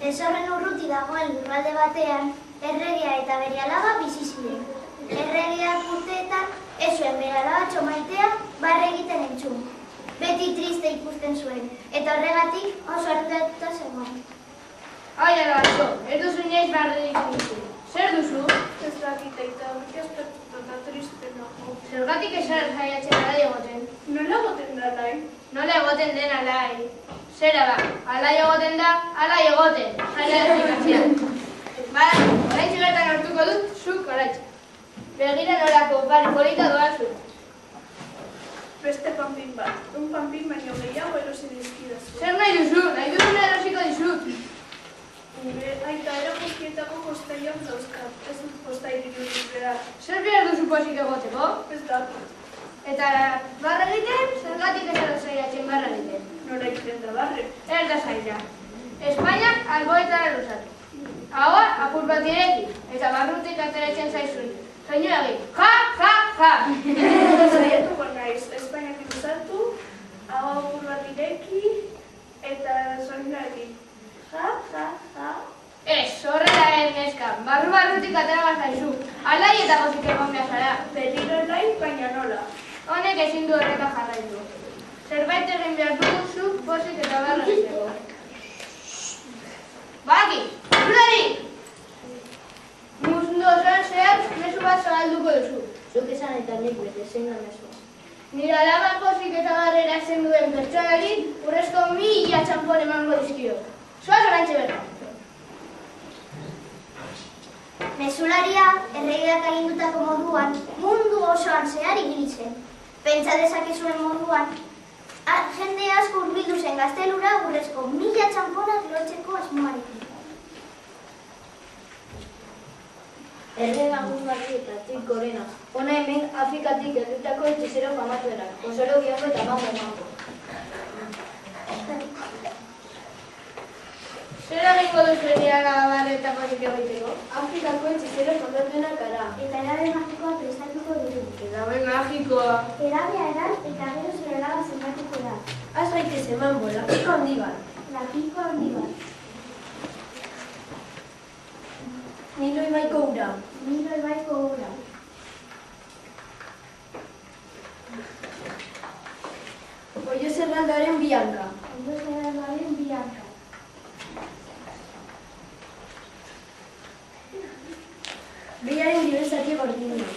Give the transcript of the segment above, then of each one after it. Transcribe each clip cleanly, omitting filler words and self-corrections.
Ez horren urruti dagoen lurralde batean, erregea eta bere alaba bizi ziren. Erregeak urteetan ez zuen bere alabatxo maitea barre egiten entzun. Beti triste ikusten zuen, eta horregatik oso arduratuta zegoen. Ai, alabatxo, ez duzu inoiz barre egiten. Zer duzu? Ez dakit aita, hori aspektuta eta triste nago. Zergatik esan saiatzen alai egoten. Nola goten da alai? Nola egoten den alai? Zera ba, alai egoten da, alai egoten. Zara esplikazioa. Bara, oraintxe bertan hartuko dut, zuk oraintxe. Begira nolako pari polita doazu. Beste panpin bat. Un panpin baino gehiago erosi dizkidazu. Zer nahi duzu? Nahi duzuna erosiko dizut. Aita, era guztietako postaiak dauzkat. Ez dut postairik dut behar. Zer behar duzu pozik egoteko? Ez dakit. Eta barra egiten, zergatik ez da saiatzen barra egiten. Nora egiten da barre. Ez da zaila. Espainiak alboetara luzatu. Haua apur bat ireki, eta barrutik ateratzen zaizun. Soinu egin, ja, ja, ja. Saiatuko naiz, Espainiak luzatu, hau apur bat ireki, eta soinu egin. Ja, ja, ja. Ez, horrela ez neska, barrutik atera zaizu. Alai eta gozik egon behar zara. Berriro alai, baina nola. Honek ezin du horrela jarraitu. Zerbait egin behar dugu zuk pozik eta barra egiteko. Baki, zurari! Mundu osoan zehar, mezu bat zabalduko duzu. Zuk esan eta nik bete, zein da mezu. Nire alaba pozik eta barrera zen duen pertsonari, urrezko 1000 txampon emango dizkio. Zoaz oraintxe berra. Mezularia, erregeak agindutako moduan, mundu osoan zehar ibili zen. Pentsa dezakezuen moduan, jende asko hurbildu zen gaztelura urrezko 1000 txamponak lotzeko asmoarekin. Errega guzbati eta tik gorena. Hona hemen Afrikatik erdutako etxezero famatuenak. Osoro biango eta mango. Zer egingo duzu nire alaba eta pozik egiteko? Afrikako etxezero famatuenak gara. Eta erabe magikoa prestatuko dugu. Erabe magikoa. Erabea eran eta gero zure alaba zenbatuko da. Az gaitez eman bo, lapiko handi bat. Lapiko handi bat. Nilo ibaiko ura. Nilo ibaiko ura. Oio zerraldaren bianka. Oio zerraldaren bianka. Biaren diversati gordina.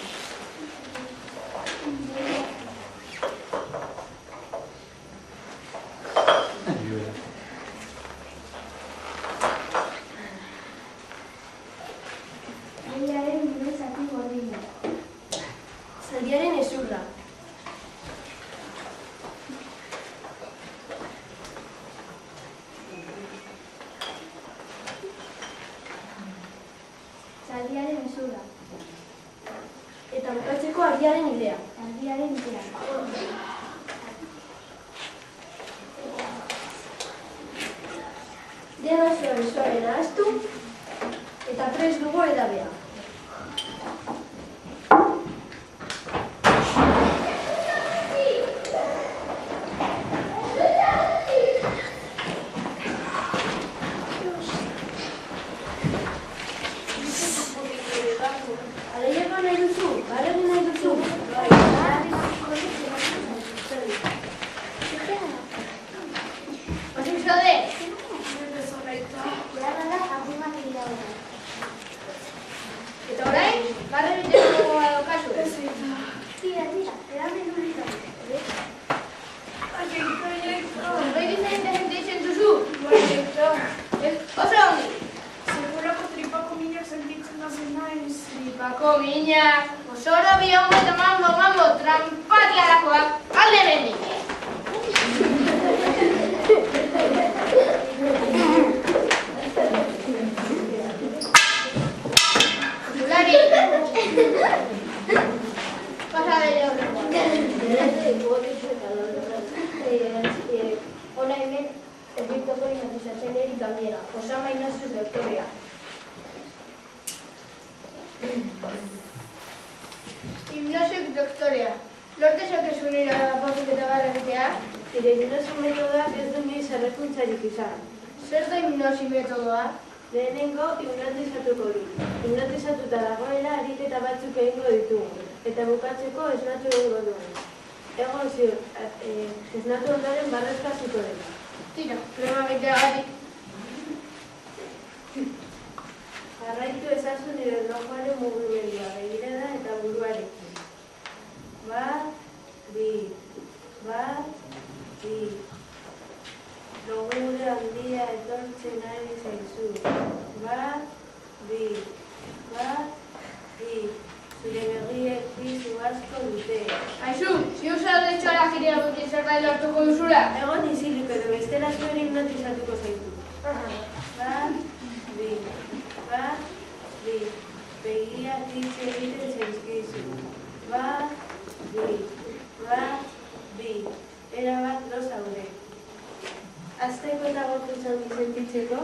Biaren diversati gordina. Zaldiaren ezurra. Zaldiaren ezurra. Eta bukatzeko argiaren idea. Argiaren idea. Dena suabe nahaztu eta prest dugu edabea. Eta orain, barra egiteko kasu. Tira, erabe nulita. Zerbait diferente ditzen duzu? Oso ongi. Segurako tripako minak sentitzen da zen naiz. Tripako minak, osoro biongo eta mambo, trampatiarakoak, alde bendik. Zulari. Pasa bere horrekoa. Hona hemen, Egiptoko hipnotizatzailerik gainera, Osama Ignatius doktorea. Hipnosik doktorea. Lorte zokezu nire pozik eta barra egitea? Nire hipnosi metodak ez du nire zerrekuntzarik izan. zer da hipnosi metodoa? Lehenengo hipnotizatuko du. Hipnotizatuta dagoela ariketa batzuk egingo ditugu. Eta bukatzeko esnatu egingo dugu. Egon ziur, esnatu ondoren barrezka ziko dela. Tira, krema beteagatik. Jarraitu ezazu nire erlojuaren mugimendua, begirada eta buruarekin. Bat, bi, logure handia etortzen ari zaizu. Bat, bi, zure begiek pisu asko dute. Aizu, ziuza letxoara jirea dut zerbait lortuko duzula. Egon izilik edo bestela zuen hipnotizatuko zaitu. Bat, bi, begiak hitz egiten zaizkizu. Bat, bi, erabat lo zaude. Azteko eta gorputzan sentitzeko,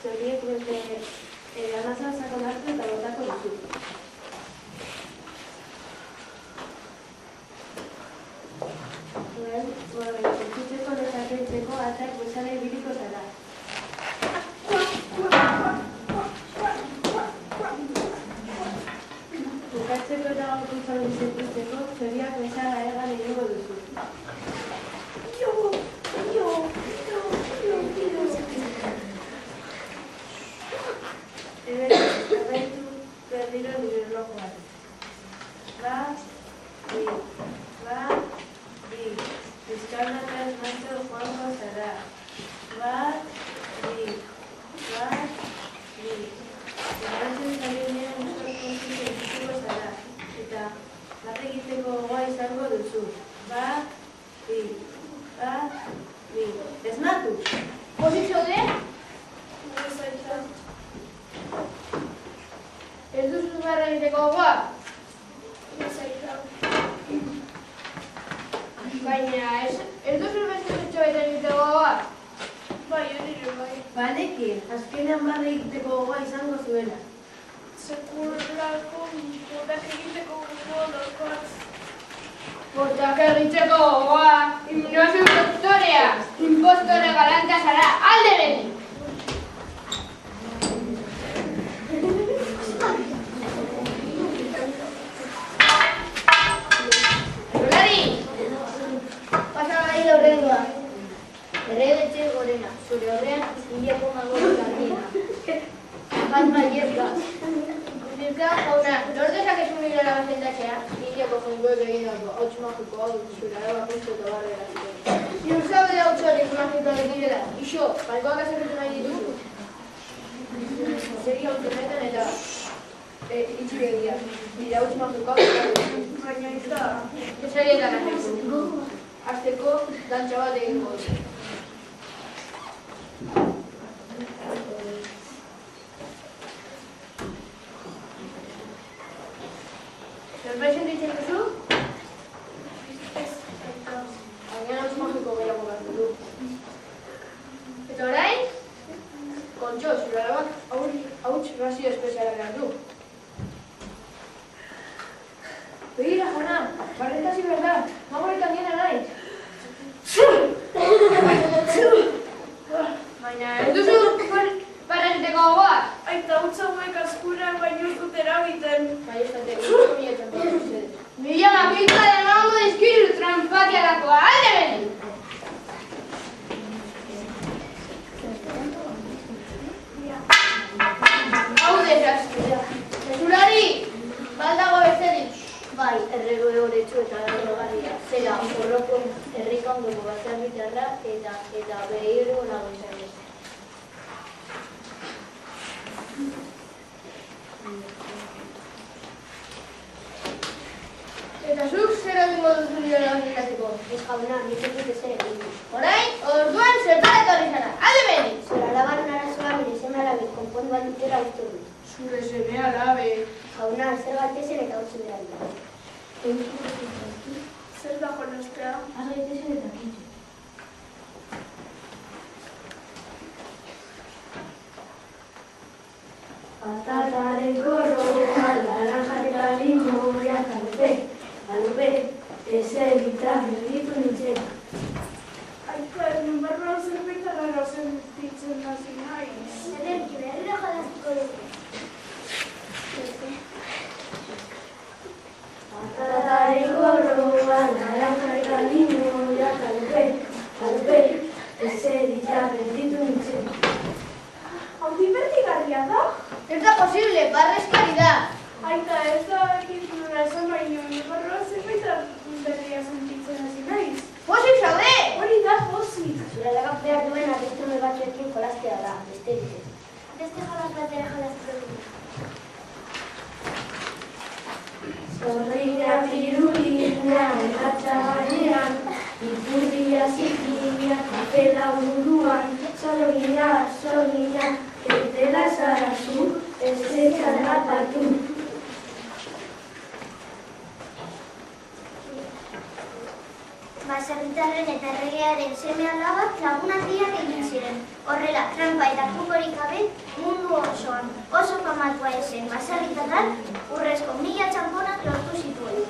zoriek beste amazan sakon hartu eta botako duzu. Gorputzeko desakentzeko atak bezala ibiliko zara. Bukatzeko eta gorputzan sentitzeko, zoriak bezala egan egingo duzu. Jarraitu berriro nire erlojuan. Bat, bi, bizkarnaka esnatu joango zara. Bat, bi. Jarraitzen zarenean euskal kontzit egiteko zara. Eta bat egiteko gogoa izango duzu. Bat, bi. Esnatu! Pozik zaude? Ez duzu barra egiteko gogoa? Baina, ez duzu beste letxoetan egiteko gogoa? Bai, hori bai. Banekin, azkenean barra egiteko gogoa izango zuela. Sekulako botak egiteko gogoa daukat. Botak egiteko gogoa, hipnosi doktorea, impostore galanta zara, alde beti! Horrengoa, erregetxe gorena, zure horrean hileko magorik handiena. Bat maiezka. Bilka, jauna, lor dezakezu nire labazendatzea, hileko jengoek egindako hauts magiko hau zure araba puntu eta barrera ziren. Ziur zaude hauts horiek magikoak direla, iso, balkoak azaketu nahi dituzu. Zeri autonetan eta itxi begiak, nire hauts magikoak Baina ez da. ezarietan azaizu. Azteko, dantxa bat egingo dut. Zerbait sentitzen duzu? Agian hauts magiko gehiago bat du. Eta orain? Kontxo, zure alabak hauts razio espeziala behar du. Begira, jauna, barretasi behar da, magorik handiena nahi. Baina, ez duzu barreteko gogoa? Aita hutsa hauek askura baino ez dut erabiten. Bai, ez dute, mila makilka de mango dizkizu transpatialakoa, alde beti! Hau desastre. Zurari, baldago besterik. Bai, errego egoretsu eta errogarria. Zera, horroko herrikondoko batzarbitarra eta behirgo nago izan ez. Eta zuk zer egingo duzu nire labazendatzeko? Ez jauna, nitzetik ezer egin. Orain, orduan zertan etorri zara, alde beti! Zera alabaren arazoa mire seme alabek konpondu bat dutela uste dut. Zure seme alabe. Jauna, zer bat ezen eta utzi behar dira. Zer da jolastea? Argaitezen eta kitzu. Patataren korroa, laranjak eta limoia, Alupe, ezer gita berritu nintzen. Aita, egin barruan zerbait arraro sentitzen nazi. dira gelditu nintzen. Hau divertigarria da. Ez da posible, barreskari da. Aita, ez da ekizunera esan baino, barroa zerbait berria sentitzen hasi naiz. Pozik zaude! Hori da pozik. Zure lagak behar duen arrestrume batzuekin jolastea da, besterik ez. Beste jolas batera jolaztu dugu. Zorrira pirulinean, erratxagarean, ipurdia zikinia, kapela buruan, zorrina, ertela zarazu, ez etxan rapatu. Baserritarren eta erregearen seme alabak lagun handiak egin ziren. Horrela, tranpa eta trukorik gabe mundu osoan. Oso famatua esen baserritarrak urrezko 1000 txanponak lortu zituen.